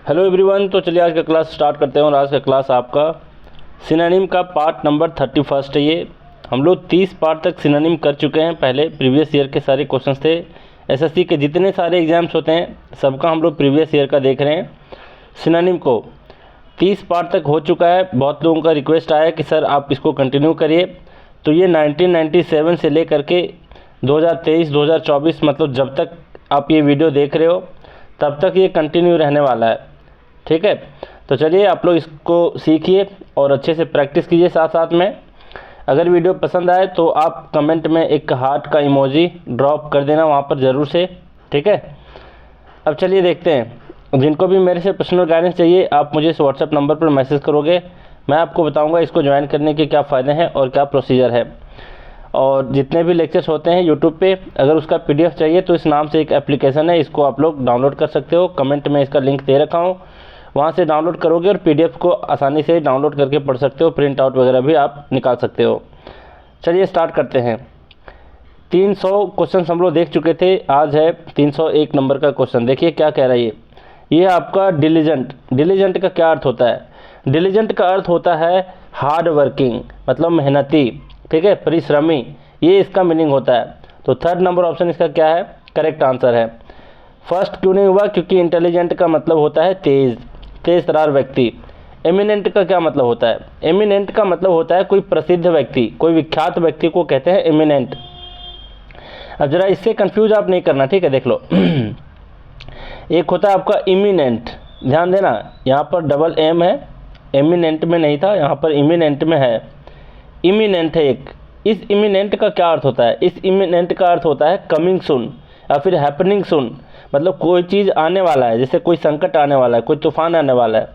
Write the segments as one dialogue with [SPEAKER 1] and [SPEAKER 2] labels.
[SPEAKER 1] Hello everyone. तो चलिए आज का क्लास स्टार्ट करते हैं और आज का क्लास आपका सिनोनिम का पार्ट नंबर 31 है। ये हम लोग 30 पार्ट तक सिनोनिम कर चुके हैं। पहले प्रीवियस ईयर के सारे क्वेश्चंस थे। एसएससी के जितने सारे एग्जाम्स होते हैं सबका हम लोग प्रीवियस ईयर का देख रहे हैं। सिनोनिम को 30 पार्ट तक हो चुका है। बहुत लोगों का रिक्वेस्ट आया कि सर आप इसको कंटिन्यू करिए। तो ये 1997 से लेकर के 2023-2024 मतलब जब तक आप ये वीडियो देख रहे हो तब तक ये कंटिन्यू रहने वाला है। ठीक है, तो चलिए आप लोग इसको सीखिए और अच्छे से प्रैक्टिस कीजिए साथ साथ में। अगर वीडियो पसंद आए तो आप कमेंट में एक हार्ट का इमोजी ड्रॉप कर देना वहाँ पर ज़रूर से। ठीक है, अब चलिए देखते हैं। जिनको भी मेरे से पर्सनल गाइडेंस चाहिए आप मुझे इस व्हाट्सएप नंबर पर मैसेज करोगे, मैं आपको बताऊँगा इसको ज्वाइन करने के क्या फ़ायदे हैं और क्या प्रोसीजर है। और जितने भी लेक्चर्स होते हैं यूट्यूब पे, अगर उसका PDF चाहिए तो इस नाम से एक एप्लीकेशन है, इसको आप लोग डाउनलोड कर सकते हो। कमेंट में इसका लिंक दे रखा हूँ, वहाँ से डाउनलोड करोगे और PDF को आसानी से डाउनलोड करके पढ़ सकते हो। प्रिंट आउट वगैरह भी आप निकाल सकते हो। चलिए स्टार्ट करते हैं। 300 क्वेश्चन हम लोग देख चुके थे, आज है 301 नंबर का क्वेश्चन। देखिए क्या कह रहा है ये आपका डिलीजेंट। डिलीजेंट का क्या अर्थ होता है? डिलीजेंट का अर्थ होता है हार्ड वर्किंग, मतलब मेहनती। ठीक है, परिश्रमी, ये इसका मीनिंग होता है। तो 3rd नंबर ऑप्शन इसका क्या है? करेक्ट आंसर है। फर्स्ट क्यों नहीं हुआ? क्योंकि इंटेलिजेंट का मतलब होता है तेज तरार व्यक्ति। एमिनेंट का क्या मतलब होता है? एमिनेंट का मतलब होता है कोई प्रसिद्ध व्यक्ति, कोई विख्यात व्यक्ति को कहते हैं एमिनेंट। अब जरा इससे कंफ्यूज आप नहीं करना, ठीक है, देख लो। एक होता है आपका इमिनेंट, ध्यान देना यहाँ पर डबल M है, एमिनेंट में नहीं था, यहाँ पर इमिनेंट में है। इमिनेंट है एक। इस इमिनेंट का क्या अर्थ होता है? इस इमिनेंट का अर्थ होता है कमिंग सुन या फिर हैपनिंग सुन, मतलब कोई चीज़ आने वाला है, जैसे कोई संकट आने वाला है, कोई तूफान आने वाला है,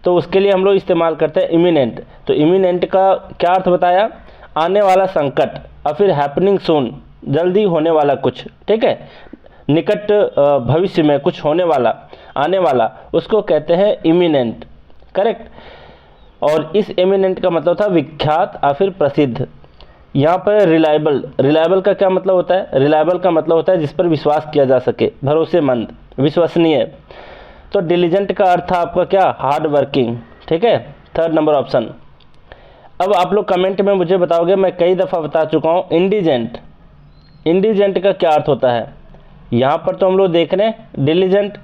[SPEAKER 1] तो उसके लिए हम लोग इस्तेमाल करते हैं इमिनेंट। तो इमिनेंट का क्या अर्थ बताया? आने वाला संकट, और फिर हैपनिंग सुन, जल्दी होने वाला कुछ। ठीक है, निकट भविष्य में कुछ होने वाला, आने वाला, उसको कहते हैं इमिनेंट। करेक्ट। और इस एमिनेंट का मतलब था विख्यात या फिर प्रसिद्ध। यहाँ पर रिलायबल, रिलायबल का क्या मतलब होता है? रिलायबल का मतलब होता है जिस पर विश्वास किया जा सके, भरोसेमंद, विश्वसनीय। तो डिलीजेंट का अर्थ था आपका क्या? Hard working. ठीक है, 3rd नंबर ऑप्शन। अब आप लोग कमेंट में मुझे बताओगे, मैं कई दफ़ा बता चुका हूँ, इंडिजेंट। इंडिजेंट का क्या अर्थ होता है? यहाँ पर तो हम लोग देख रहे हैं डिलीजेंट,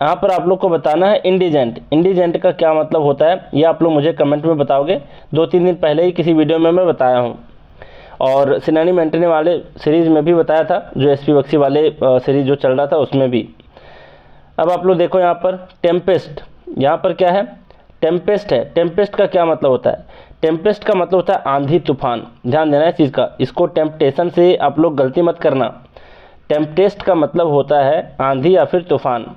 [SPEAKER 1] यहाँ पर आप लोग को बताना है इंडिजेंट। इंडिजेंट का क्या मतलब होता है ये आप लोग मुझे कमेंट में बताओगे। 2-3 दिन पहले ही किसी वीडियो में मैं बताया हूँ, और सिनोनिम एंटोनिम वाले सीरीज़ में भी बताया था, जो SP बख्शी वाले सीरीज़ जो चल रहा था उसमें भी। अब आप लोग देखो यहाँ पर टेम्पेस्ट, यहाँ पर क्या है? टेम्पेस्ट है। टेम्पेस्ट का क्या मतलब होता है? टेम्पेस्ट का मतलब होता है आंधी तूफान। ध्यान देना इस चीज़ का, इसको टेम्पटेशन से आप लोग गलती मत करना। टेम्पेस्ट का मतलब होता है आंधी या फिर तूफान।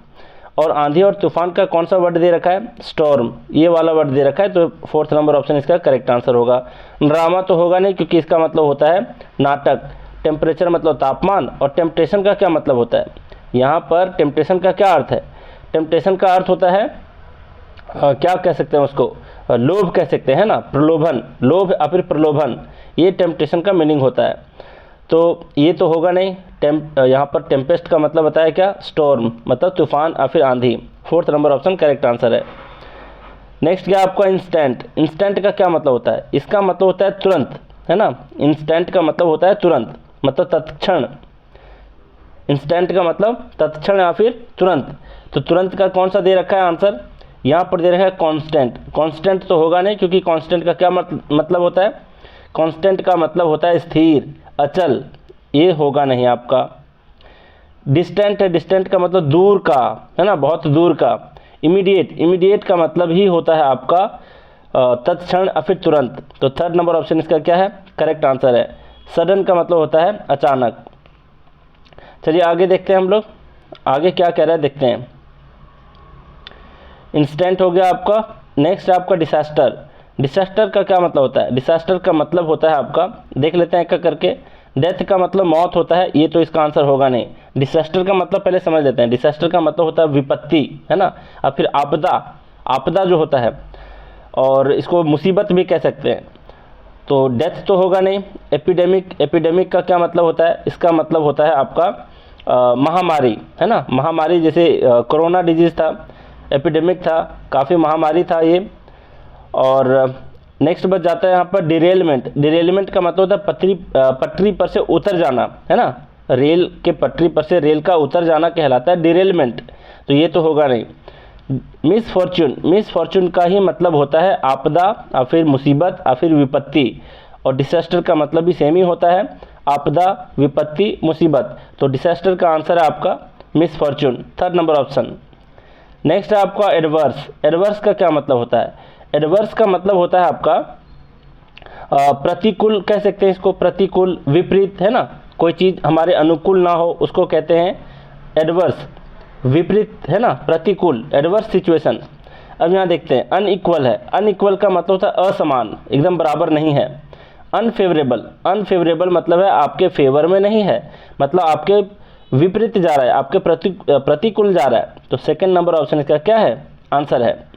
[SPEAKER 1] और आंधी और तूफान का कौन सा वर्ड दे रखा है? स्टॉर्म, ये वाला वर्ड दे रखा है। तो 4th नंबर ऑप्शन इसका करेक्ट आंसर होगा। ड्रामा तो होगा नहीं, क्योंकि इसका मतलब होता है नाटक। टेम्परेचर मतलब तापमान, और टेम्पटेशन का क्या मतलब होता है? यहाँ पर टेम्पटेशन का क्या अर्थ है? टेम्पटेशन का अर्थ होता है क्या कह सकते हैं उसको? लोभ कह सकते हैं ना, प्रलोभन। लोभ या फिर प्रलोभन, ये टेम्पटेशन का मीनिंग होता है। तो ये तो होगा नहीं। यहाँ पर टेम्पेस्ट का मतलब बताया क्या? स्टॉर्म, मतलब तूफान या फिर आंधी। 4th number option correct answer है। नेक्स्ट क्या आपका? इंस्टेंट। इंस्टेंट का क्या मतलब होता है? इसका मतलब होता है तुरंत, है ना। इंस्टेंट का मतलब होता है तुरंत, मतलब तत्क्षण। इंस्टेंट का मतलब तत्क्षण या फिर तुरंत। तो तुरंत का कौन सा दे रखा है आंसर? यहाँ पर दे रखा है कांस्टेंट। कांस्टेंट तो होगा नहीं, क्योंकि कांस्टेंट का क्या मतलब होता है? कांस्टेंट का मतलब होता है स्थिर, अचल, ये होगा नहीं आपका। डिस्टेंट है। डिस्टेंट का मतलब दूर का, है ना, बहुत दूर का। इमीडिएट, इमीडिएट का मतलब ही होता है आपका तत्क्षण या फिर तुरंत। तो 3rd नंबर ऑप्शन इसका क्या है? करेक्ट आंसर है। सडन का मतलब होता है अचानक। चलिए आगे देखते हैं हम लोग, आगे क्या कह रहा है देखते हैं। इंस्टेंट हो गया आपका। नेक्स्ट आपका डिसास्टर। डिसास्टर का क्या मतलब होता है? डिसास्टर का मतलब होता है आपका, देख लेते हैं एक करके। डेथ का मतलब मौत होता है, ये तो इसका आंसर होगा नहीं। डिसास्टर का मतलब पहले समझ लेते हैं। डिसास्टर का मतलब होता है विपत्ति, है ना, और फिर आपदा। आपदा जो होता है, और इसको मुसीबत भी कह सकते हैं। तो डेथ तो होगा नहीं। एपिडेमिक, एपिडेमिक का क्या मतलब होता है? इसका मतलब होता है आपका महामारी, है ना, महामारी। जैसे कोरोना डिजीज़ था, एपिडेमिक था, काफ़ी महामारी था ये। और नेक्स्ट बच जाता है यहाँ पर डिरेलमेंट। डिरेलमेंट का मतलब होता है पटरी पर से उतर जाना, है ना, रेल के पटरी पर से रेल का उतर जाना कहलाता है डिरेलमेंट, तो ये तो होगा नहीं। मिस फॉर्चून, मिस फॉर्चून का ही मतलब होता है आपदा या फिर मुसीबत या फिर विपत्ति, और डिसास्टर का मतलब भी सेम ही होता है, आपदा, विपत्ति, मुसीबत। तो डिसास्टर का आंसर है आपका miss Fortune, 3rd number option. Next है आपका एडवर्स। एडवर्स का क्या मतलब होता है? एडवर्स का मतलब होता है आपका प्रतिकूल, कह सकते हैं इसको, प्रतिकूल, विपरीत, है ना, कोई चीज़ हमारे अनुकूल ना हो उसको कहते हैं एडवर्स, विपरीत, है ना, प्रतिकूल, एडवर्स सिचुएशन। अब यहाँ देखते हैं अनइक्वल है। अनइक्वल का मतलब होता है असमान, एकदम बराबर नहीं है। अनफेवरेबल, अनफेवरेबल मतलब है आपके फेवर में नहीं है, मतलब आपके विपरीत जा रहा है, आपके प्रतिकूल जा रहा है। तो 2nd नंबर ऑप्शन इसका क्या है? आंसर है।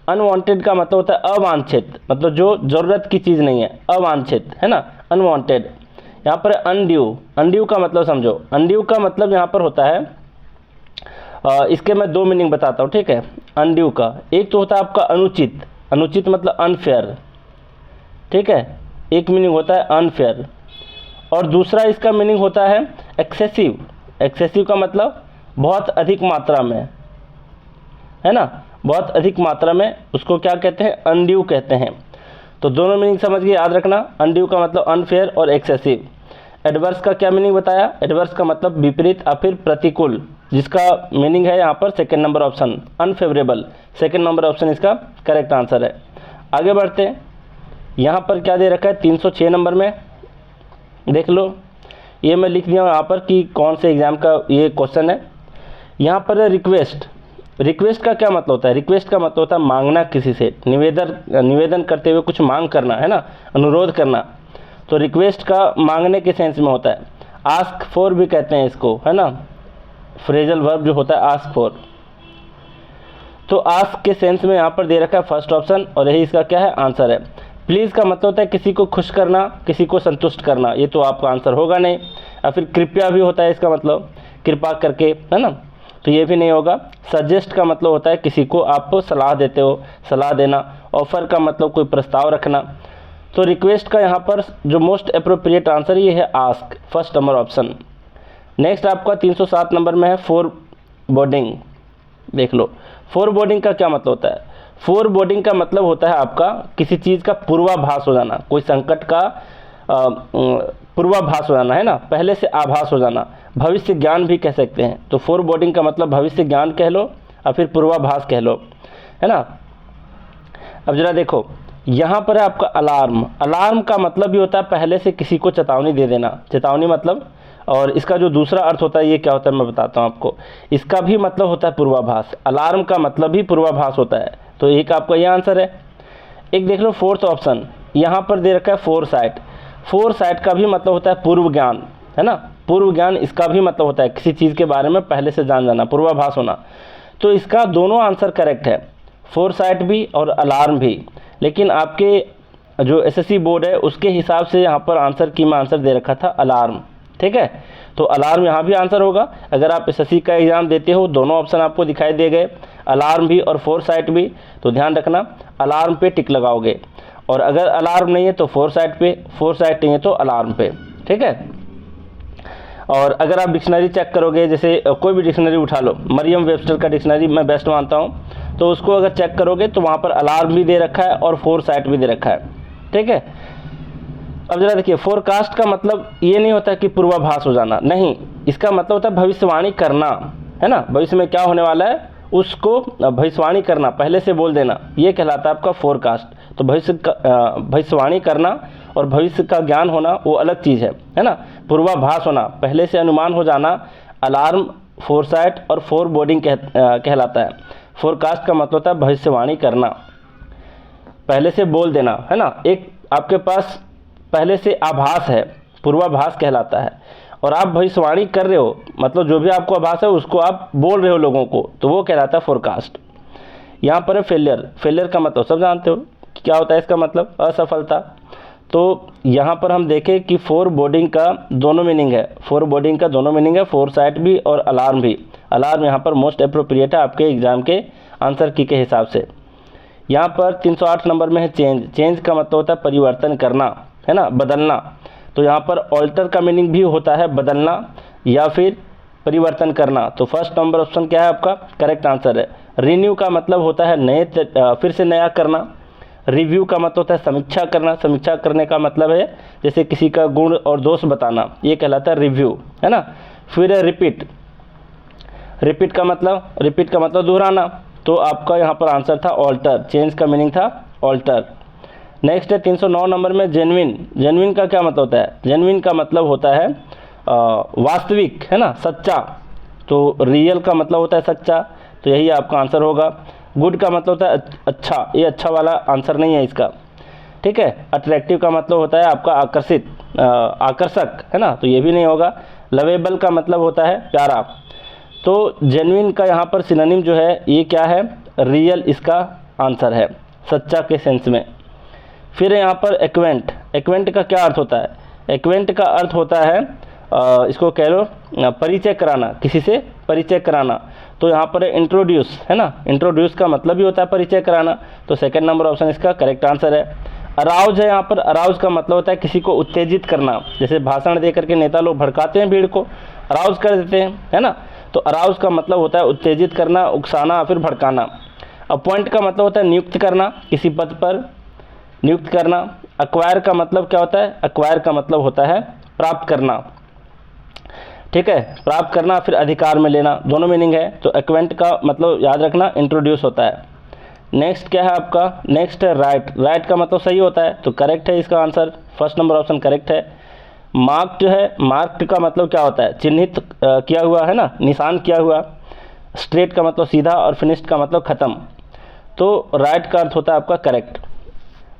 [SPEAKER 1] अनवांटेड का मतलब होता है अवांछित, मतलब जो ज़रूरत की चीज़ नहीं है, अवांछित, है ना, अनवांटेड। यहाँ पर अनड्यू, अनड्यू का मतलब समझो। अनड्यू का मतलब यहाँ पर होता है, इसके मैं 2 मीनिंग बताता हूँ, ठीक है। अनड्यू का एक तो होता है आपका अनुचित, अनुचित मतलब अनफेयर, ठीक है, एक मीनिंग होता है अनफेयर। और दूसरा इसका मीनिंग होता है एक्सेसिव। एक्सेसिव का मतलब बहुत अधिक मात्रा में, है ना, बहुत अधिक मात्रा में, उसको क्या कहते हैं? अनड्यू कहते हैं। तो दोनों मीनिंग समझ के याद रखना, अनड्यू का मतलब अनफेयर और एक्सेसिव। एडवर्स का क्या मीनिंग बताया? एडवर्स का मतलब विपरीत या फिर प्रतिकूल, जिसका मीनिंग है यहाँ पर 2nd number option, unfavourable. 2nd number option इसका करेक्ट आंसर है। आगे बढ़ते हैं, यहाँ पर क्या दे रखा है 306 नंबर में, देख लो, ये मैं लिख दिया हूँ यहाँ पर कि कौन से एग्ज़ाम का ये क्वेश्चन है। यहाँ पर है रिक्वेस्ट। रिक्वेस्ट का क्या मतलब होता है? रिक्वेस्ट का मतलब होता है मांगना, किसी से निवेदन करते हुए कुछ मांग करना, है ना, अनुरोध करना। तो रिक्वेस्ट का मांगने के सेंस में होता है। आस्क फॉर भी कहते हैं इसको, है ना, फ्रेजल वर्ब जो होता है आस्क फॉर। तो आस्क के सेंस में यहाँ पर दे रखा है 1st ऑप्शन, और यही इसका क्या है? आंसर है। प्लीज़ का मतलब होता है किसी को खुश करना, किसी को संतुष्ट करना, ये तो आपका आंसर होगा नहीं। या फिर कृपया भी होता है इसका मतलब, कृपा करके, है ना, तो ये भी नहीं होगा। सजेस्ट का मतलब होता है किसी को आप सलाह देते हो, सलाह देना। ऑफर का मतलब कोई प्रस्ताव रखना। तो रिक्वेस्ट का यहाँ पर जो मोस्ट अप्रोप्रिएट आंसर ये है ask, 1st number option. Next आपका 307 नंबर में है फोर बोर्डिंग। देख लो, फोर बोर्डिंग का क्या मतलब होता है? फोर बोर्डिंग का मतलब होता है आपका किसी चीज़ का पूर्वाभास हो जाना, कोई संकट का पूर्वाभास हो जाना, है ना, पहले से आभास हो जाना, भविष्य ज्ञान भी कह सकते हैं। तो फोर बोर्डिंग का मतलब भविष्य ज्ञान कह लो या फिर पूर्वाभास कह लो, है ना। अब जरा देखो, यहाँ पर है आपका अलार्म। अलार्म का मतलब भी होता है पहले से किसी को चेतावनी दे देना, चेतावनी मतलब, और इसका जो दूसरा अर्थ होता है ये क्या होता है मैं बताता हूँ आपको। इसका भी मतलब होता है पूर्वाभास, अलार्म का मतलब भी पूर्वाभास होता है। तो एक आपका ये आंसर है। एक देख लो 4th ऑप्शन, यहाँ पर दे रखा है फोरसाइट। फोरसाइट का भी मतलब होता है पूर्व ज्ञान, है ना, पूर्व ज्ञान, इसका भी मतलब होता है किसी चीज़ के बारे में पहले से जान जाना, पूर्वाभास होना। तो इसका दोनों आंसर करेक्ट है, फोरसाइट भी और अलार्म भी। लेकिन आपके जो एसएससी बोर्ड है उसके हिसाब से यहाँ पर आंसर की में आंसर दे रखा था अलार्म, ठीक है। तो अलार्म यहाँ भी आंसर होगा। अगर आप एसएससी का एग्ज़ाम देते हो, दोनों ऑप्शन आपको दिखाई दे गए, अलार्म भी और फोरसाइट भी, तो ध्यान रखना अलार्म पे टिक लगाओगे। और अगर अलार्म नहीं है तो फोरसाइट पे, फोरसाइट नहीं है तो अलार्म पे, ठीक है। और अगर आप डिक्शनरी चेक करोगे, जैसे कोई भी डिक्शनरी उठा लो, मरियम वेबस्टर का डिक्शनरी मैं बेस्ट मानता हूँ, तो उसको अगर चेक करोगे तो वहाँ पर अलार्म भी दे रखा है और फोरसाइट भी दे रखा है, ठीक है। अब जरा देखिए, फोरकास्ट का मतलब ये नहीं होता कि पूर्वाभास हो जाना, नहीं, इसका मतलब होता है भविष्यवाणी करना, है ना, भविष्य में क्या होने वाला है उसको भविष्यवाणी करना, पहले से बोल देना, ये कहलाता है आपका फोरकास्ट। तो भविष्यवाणी करना और भविष्य का ज्ञान होना वो अलग चीज़ है ना। पूर्वाभास होना, पहले से अनुमान हो जाना, अलार्म, फोरसाइट और फोर बोर्डिंग कहलाता है। फोरकास्ट का मतलब होता है भविष्यवाणी करना, पहले से बोल देना, है ना, एक आपके पास पहले से आभास है, पूर्वाभास कहलाता है। और आप भविष्यवाणी कर रहे हो, मतलब जो भी आपको आभास है उसको आप बोल रहे हो लोगों को, तो वो कहलाता है फोरकास्ट। यहाँ पर है फेलियर। फेलियर का मतलब सब जानते हो क्या होता है, इसका मतलब असफलता। तो यहाँ पर हम देखें कि फोर बोर्डिंग का दोनों मीनिंग है, फोर बोर्डिंग का दोनों मीनिंग है, फोरसाइट भी और अलार्म भी। अलार्म यहाँ पर मोस्ट अप्रोप्रिएट है आपके एग्जाम के आंसर की के हिसाब से। यहाँ पर 308 नंबर में है चेंज। चेंज का मतलब होता है परिवर्तन करना, है ना, बदलना। तो यहाँ पर ऑल्टर का मीनिंग भी होता है बदलना या फिर परिवर्तन करना। तो फर्स्ट नंबर ऑप्शन क्या है आपका करेक्ट आंसर है। रिन्यू का मतलब होता है नए फिर से नया करना। रिव्यू का मतलब होता है समीक्षा करना। समीक्षा करने का मतलब है जैसे किसी का गुण और दोष बताना, ये कहलाता है रिव्यू, है ना। फिर है रिपीट। रिपीट का मतलब दोहराना। तो आपका यहाँ पर आंसर था ऑल्टर। चेंज का मीनिंग था ऑल्टर। नेक्स्ट है 309 नंबर में जेन्युइन। जेन्युइन का क्या मतलब होता है? जेन्युइन का मतलब होता है वास्तविक, है ना, सच्चा। तो रियल का मतलब होता है सच्चा, तो यही आपका आंसर होगा। गुड का मतलब होता है अच्छा, ये अच्छा वाला आंसर नहीं है इसका, ठीक है। अट्रैक्टिव का मतलब होता है आपका आकर्षित, आकर्षक, है ना, तो ये भी नहीं होगा। लवेबल का मतलब होता है प्यारा। तो जेन्युइन का यहाँ पर सिनोनिम जो है ये क्या है? रियल इसका आंसर है, सच्चा के सेंस में। फिर यहाँ पर एक्वेंट। एक्वेंट का क्या अर्थ होता है? एक्वेंट का अर्थ होता है इसको कह लो परिचय कराना, किसी से परिचय कराना। तो यहाँ पर इंट्रोड्यूस, है ना, इंट्रोड्यूस का मतलब भी होता है परिचय कराना। तो सेकंड नंबर ऑप्शन इसका करेक्ट आंसर है। अराउज है यहाँ पर। अराउज का मतलब होता है किसी को उत्तेजित करना। जैसे भाषण दे करके नेता लोग भड़काते हैं भीड़ को, अराउज कर देते हैं, है ना। तो अराउज का मतलब होता है उत्तेजित करना, उकसाना या फिर भड़काना। अपॉइंट का मतलब होता है नियुक्त करना, किसी पद पर नियुक्त करना। अक्वायर का मतलब क्या होता है? अक्वायर का मतलब होता है प्राप्त करना, ठीक है, प्राप्त करना फिर अधिकार में लेना, दोनों मीनिंग है। तो एक्वेंट का मतलब याद रखना इंट्रोड्यूस होता है। नेक्स्ट क्या है आपका? नेक्स्ट है राइट। राइट का मतलब सही होता है, तो करेक्ट है इसका answer. First number option correct है। मार्क्ड है। मार्क्ड का मतलब क्या होता है? चिन्हित किया हुआ, है ना, निशान किया हुआ। स्ट्रेट का मतलब सीधा और फिनिश्ड का मतलब ख़त्म। तो राइट का अर्थ होता है आपका करेक्ट।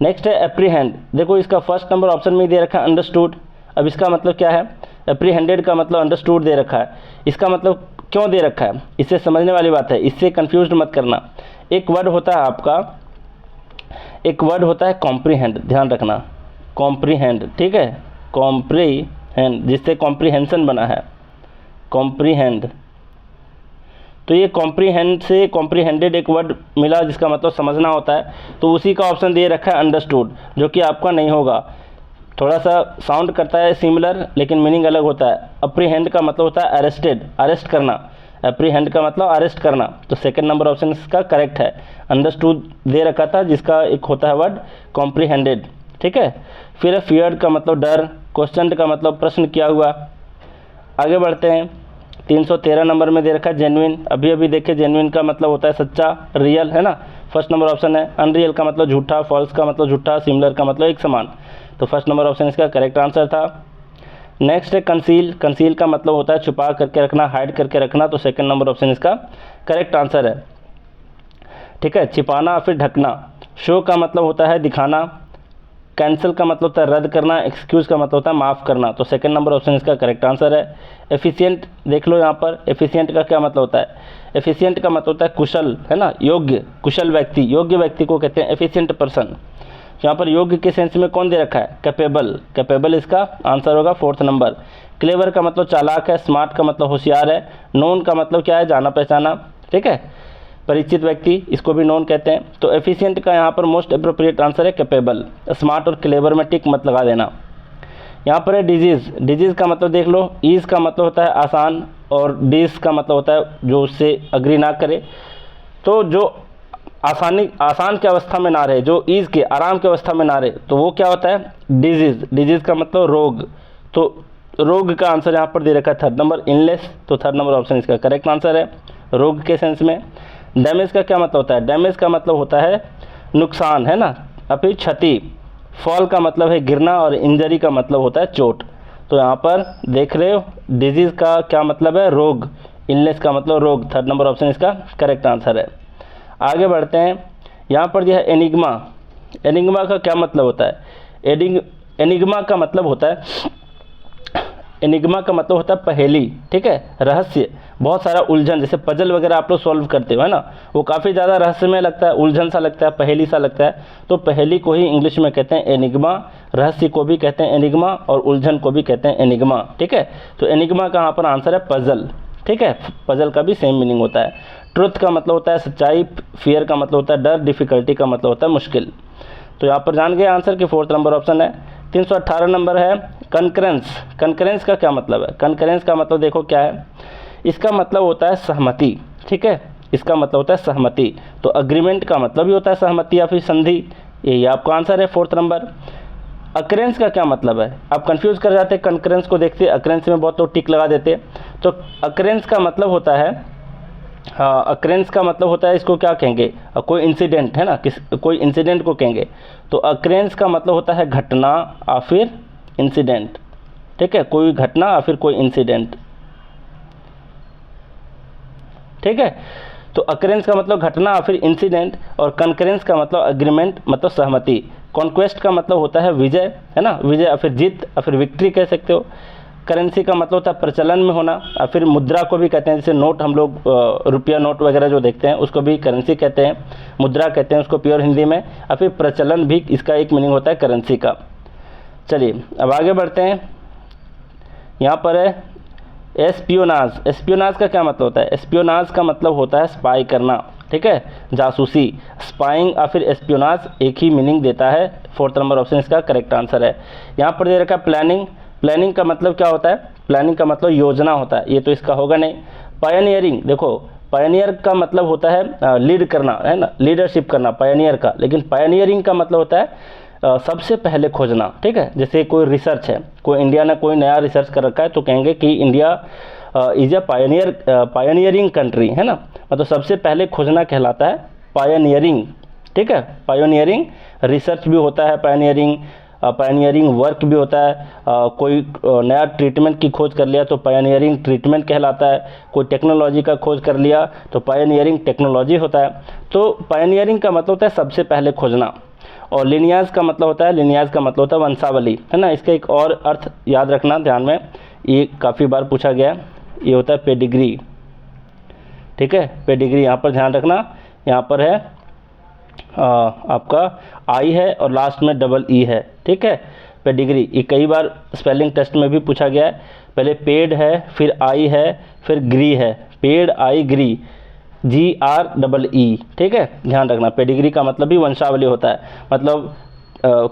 [SPEAKER 1] नेक्स्ट है एप्रीहेंड। देखो इसका फर्स्ट नंबर ऑप्शन में दे रखा है अंडरस्टूड। अब इसका मतलब क्या है? एप्रीहेंडेड का मतलब अंडरस्टूड दे रखा है। इसका मतलब क्यों दे रखा है? इससे समझने वाली बात है, इससे कंफ्यूज मत करना। एक वर्ड होता है आपका, एक वर्ड होता है कॉम्प्रीहेंड, ध्यान रखना, कॉम्प्रीहेंड, ठीक है, कॉम्प्रीहेंड, जिससे कॉम्प्रीहेंशन बना है, कॉम्प्रीहेंड। तो ये कॉम्प्रीहेंड से कॉम्प्रीहेंडेड एक वर्ड मिला जिसका मतलब समझना होता है, तो उसी का ऑप्शन दे रखा है अंडरस्टूड, जो कि आपका नहीं होगा। थोड़ा सा साउंड करता है सिमिलर, लेकिन मीनिंग अलग होता है। अप्रीहेंड का मतलब होता है अरेस्टेड, अरेस्ट करना। एप्रीहेंड का मतलब अरेस्ट करना। तो सेकंड नंबर ऑप्शन इसका करेक्ट है। अंडरस्टूड दे रखा था जिसका एक होता है वर्ड कॉम्प्रीहेंडेड, ठीक है। फिर फियर्ड का मतलब डर। क्वेश्चन का मतलब प्रश्न किया हुआ। आगे बढ़ते हैं। 313 नंबर में दे रखा है जेन्युइन। अभी अभी देखे, जेन्युइन का मतलब होता है सच्चा, रियल, है ना। फर्स्ट नंबर ऑप्शन है। अनरियल का मतलब झूठा, फॉल्स का मतलब झूठा, सिमिलर का मतलब एक समान। तो फर्स्ट नंबर ऑप्शन इसका करेक्ट आंसर था। नेक्स्ट है कंसील। कंसील का मतलब होता है छुपा करके रखना, हाइड करके रखना। तो सेकंड नंबर ऑप्शन इसका करेक्ट आंसर है, ठीक है, छिपाना फिर ढकना। शो का मतलब होता है दिखाना। कैंसिल का मतलब होता है रद्द करना। एक्सक्यूज़ का मतलब होता है माफ़ करना। तो सेकंड नंबर ऑप्शन इसका करेक्ट आंसर है। एफिशिएंट देख लो यहाँ पर। एफिशिएंट का क्या मतलब होता है? एफिशिएंट का मतलब होता है कुशल, है ना, योग्य, कुशल व्यक्ति। योग्य व्यक्ति को कहते हैं एफिशिएंट पर्सन। यहाँ पर योग्य के सेंस में कौन दे रखा है? कैपेबल। कैपेबल इसका आंसर होगा फोर्थ नंबर। क्लेवर का मतलब चालाक है। स्मार्ट का मतलब होशियार है। नोन का मतलब क्या है? जाना पहचाना, ठीक है, परिचित व्यक्ति, इसको भी नोन कहते हैं। तो एफिशिएंट का यहाँ पर मोस्ट अप्रोप्रिएट आंसर है कैपेबल। स्मार्ट और क्लेवर में टिक मत लगा देना। यहाँ पर है डिजीज़। डिजीज़ का मतलब देख लो। ईज का मतलब होता है आसान, और डिस का मतलब होता है जो उससे अग्री ना करे। तो जो आसान की अवस्था में ना रहे, जो ईज के आराम की अवस्था में ना रहे, तो वो क्या होता है? डिजीज़। डिजीज़ का मतलब रोग। तो रोग का आंसर यहाँ पर दे रखा है थर्ड नंबर, इलनेस। तो थर्ड नंबर ऑप्शन इसका करेक्ट आंसर है, रोग के सेंस में। डैमेज का क्या मतलब होता है? डैमेज का मतलब होता है नुकसान, है ना, या फिर क्षति। फॉल का मतलब है गिरना, और इंजरी का मतलब होता है चोट। तो यहाँ पर देख रहे हो, डिजीज़ का क्या मतलब है? रोग। इलनेस का मतलब रोग। थर्ड नंबर ऑप्शन इसका करेक्ट आंसर है। आगे बढ़ते हैं। यहाँ पर यह है एनिग्मा। एनिग्मा का क्या मतलब होता है? एनिग्मा का मतलब होता है, एनिग्मा का मतलब होता है पहेली, ठीक है, रहस्य, बहुत सारा उलझन। जैसे पजल वगैरह आप लोग सॉल्व करते हो, है ना, वो काफ़ी ज़्यादा रहस्यमय लगता है, उलझन सा लगता है, पहेली सा लगता है। तो पहेली को ही इंग्लिश में कहते हैं एनिग्मा, रहस्य को भी कहते हैं एनिग्मा, और उलझन को भी कहते हैं एनिग्मा, ठीक है। तो एनिग्मा का यहाँ पर आंसर है पजल। ठीक है, पजल का भी सेम मीनिंग होता है। ट्रुथ का मतलब होता है सच्चाई, फियर का मतलब होता है डर, डिफ़िकल्टी का मतलब होता है मुश्किल। तो यहाँ पर जान गए आंसर कि 4th नंबर ऑप्शन है। 318 नंबर है कंकरेंस। कंकरेंस का क्या मतलब है? कंकरेंस का मतलब देखो क्या है, इसका मतलब होता है सहमति, ठीक है, इसका मतलब होता है सहमति। तो अग्रीमेंट का मतलब भी होता है सहमति या फिर संधि, यही आपका आंसर है 4th नंबर। अकरेंस का क्या मतलब है? आप कंफ्यूज कर जाते हैं, कंकरेंस को देखते अकरेंस में बहुत लोग टिक लगा देते। तो अकरेंस का मतलब होता है, हाँ, अकरेंस का मतलब होता है, इसको क्या कहेंगे, कोई इंसिडेंट है ना, कोई इंसिडेंट को कहेंगे। तो अकरेंस का मतलब होता है घटना या फिर इंसिडेंट, ठीक है, कोई घटना या फिर कोई इंसिडेंट, ठीक है। तो अकरेंस का मतलब घटना या फिर इंसिडेंट, और कंकरेंस का मतलब अग्रीमेंट मतलब सहमति। कॉन्क्वेस्ट का मतलब होता है विजय, है ना, विजय या फिर जीत या फिर विक्ट्री कह सकते हो। करेंसी का मतलब होता है प्रचलन में होना, या फिर मुद्रा को भी कहते हैं, जैसे नोट हम लोग रुपया नोट वगैरह जो देखते हैं उसको भी करेंसी कहते हैं, मुद्रा कहते हैं उसको प्योर हिंदी में, या फिर प्रचलन भी इसका एक मीनिंग होता है करेंसी का। चलिए अब आगे बढ़ते हैं। यहाँ पर है एस्पियोनाज। एस्पियोनाज का क्या मतलब होता है? एस्पियोनाज का मतलब होता है स्पाई करना, ठीक है, जासूसी। स्पाइंग या फिर एस्पियोनाज एक ही मीनिंग देता है। 4th नंबर ऑप्शन इसका करेक्ट आंसर है। यहाँ पर दे रखा है प्लानिंग। प्लानिंग का मतलब क्या होता है? प्लानिंग का मतलब योजना होता है, ये तो इसका होगा नहीं। पायनियरिंग, देखो पायनियर का मतलब होता है लीड करना, है ना, लीडरशिप करना पायनियर का, लेकिन पायनियरिंग का मतलब होता है सबसे पहले खोजना, ठीक है। जैसे कोई रिसर्च है, कोई इंडिया ने कोई नया रिसर्च कर रखा है तो कहेंगे कि India is a pioneering country, है ना, मतलब सबसे पहले खोजना कहलाता है पायनियरिंग, ठीक है। पायनियरिंग रिसर्च भी होता है, पायनियरिंग वर्क भी होता है। कोई नया ट्रीटमेंट की खोज कर लिया तो पायनियरिंग ट्रीटमेंट कहलाता है। कोई टेक्नोलॉजी का खोज कर लिया तो पायनियरिंग टेक्नोलॉजी होता है। तो पायनियरिंग का मतलब होता है सबसे पहले खोजना। और लिनियाज का मतलब होता है, लिनियाज का मतलब होता है वंशावली, है ना। इसका एक और अर्थ याद रखना ध्यान में, ये काफ़ी बार पूछा गया है, ये होता है पेडिग्री, ठीक है, पेडिग्री। यहाँ पर ध्यान रखना, यहाँ पर है आपका आई है और लास्ट में डबल ई है, ठीक है, पेडिग्री। ये कई बार स्पेलिंग टेस्ट में भी पूछा गया है। पहले पेड है, फिर आई है, फिर ग्री है, पेड आई ग्री, GREE, ठीक है, ध्यान रखना। पेडिग्री का मतलब भी वंशावली होता है, मतलब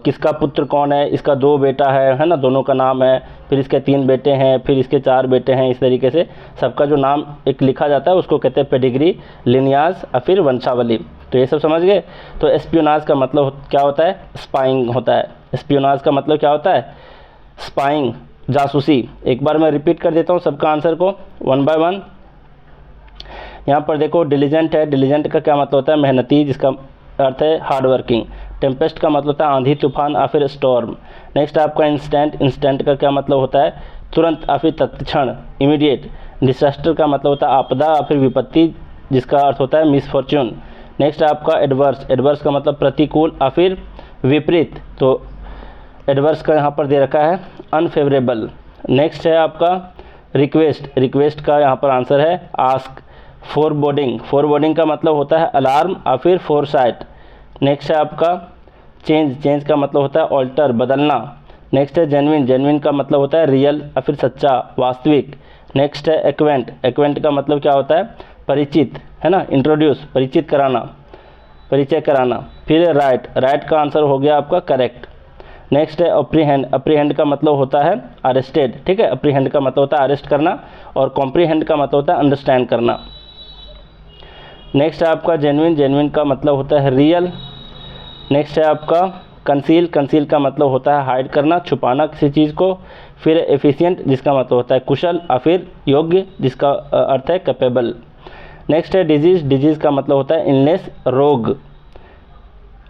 [SPEAKER 1] किसका पुत्र कौन है, इसका 2 बेटा है ना, दोनों का नाम है, फिर इसके 3 बेटे हैं, फिर इसके 4 बेटे हैं, इस तरीके से सबका जो नाम एक लिखा जाता है उसको कहते हैं पेडिग्री, लिनियाज और फिर वंशावली। तो ये सब समझ गए। तो एस्पियोनाज का मतलब क्या होता है? स्पाइंग होता है। एस्पियोनाज का मतलब क्या होता है? स्पाइंग, जासूसी। एक बार मैं रिपीट कर देता हूँ सबका आंसर को 1 बाय 1। यहाँ पर देखो डिलीजेंट है, डिलीजेंट का क्या मतलब होता है? मेहनती, जिसका अर्थ है हार्ड वर्किंग। टेम्पेस्ट का मतलब होता है आंधी तूफान या फिर स्टॉर्म। नेक्स्ट आपका इंस्टेंट, इंस्टेंट का क्या मतलब होता है? तुरंत या फिर तत्क्षण, इमीडिएट। डिसास्टर का मतलब होता है आपदा या फिर विपत्ति, जिसका अर्थ होता है मिसफॉर्च्यून। नेक्स्ट आपका एडवर्स, एडवर्स का मतलब प्रतिकूल या फिर विपरीत, तो एडवर्स का यहाँ पर दे रखा है अनफेवरेबल। नेक्स्ट है आपका रिक्वेस्ट, रिक्वेस्ट का यहाँ पर आंसर है आस्क। फोरबोर्डिंग, फोरबोर्डिंग का मतलब होता है अलार्म या फिर फोरसाइट। नेक्स्ट है आपका चेंज, चेंज का मतलब होता है ऑल्टर, बदलना। नेक्स्ट है जेन्युइन, जेन्युइन का मतलब होता है रियल या फिर सच्चा, वास्तविक। नेक्स्ट है एक्वेंट, एक्वेंट का मतलब क्या होता है? परिचित, है ना, इंट्रोड्यूस, परिचित कराना, परिचय कराना। फिर राइट, राइट का आंसर हो गया आपका करेक्ट। नेक्स्ट है अप्रीहेंड, अप्रीहेंड का मतलब होता है अरेस्टेड, ठीक है, अप्रीहेंड का मतलब होता है अरेस्ट करना। और कॉम्प्रीहेंड का मतलब होता है अंडरस्टैंड करना। नेक्स्ट है आपका जेन्युइन, जेन्युइन का मतलब होता है रियल। नेक्स्ट है आपका कंसील, कंसील का मतलब होता है हाइड करना, छुपाना किसी चीज़ को। फिर एफिशिएंट, जिसका मतलब होता है कुशल या फिर योग्य, जिसका अर्थ है कैपेबल। नेक्स्ट है डिजीज़, डिजीज़ का मतलब होता है इलनेस, रोग।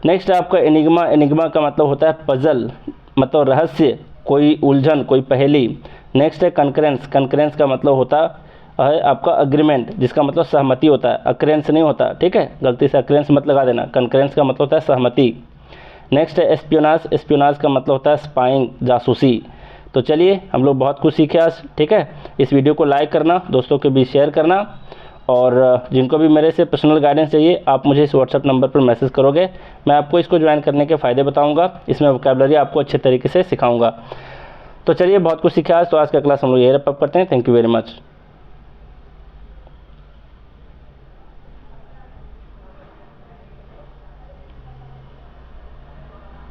[SPEAKER 1] नेक्स्ट है आपका एनिग्मा, एनिग्मा का मतलब होता है पजल, मतलब रहस्य, कोई उलझन, कोई पहेली। नेक्स्ट है कंकरेंस, कंकरेंस का मतलब होता है आपका अग्रीमेंट, जिसका मतलब सहमति होता है, अक्रेंस नहीं होता, ठीक है, गलती से अक्रेंस मत लगा देना। कंकरेंस का मतलब होता है सहमति। नेक्स्ट है एस्पियोनाज, एस्पियोनाज का मतलब होता है स्पाइंग, जासूसी। तो चलिए हम लोग बहुत कुछ सीखे आज, ठीक है। इस वीडियो को लाइक करना, दोस्तों के बीच शेयर करना, और जिनको भी मेरे से पर्सनल गाइडेंस चाहिए आप मुझे इस व्हाट्सएप नंबर पर मैसेज करोगे, मैं आपको इसको ज्वाइन करने के फ़ायदे बताऊंगा, इसमें वोकैबुलरी आपको अच्छे तरीके से सिखाऊंगा। तो चलिए बहुत कुछ सीखा आज, तो आज का क्लास हम लोग यही रैप अप करते हैं। Thank you very much.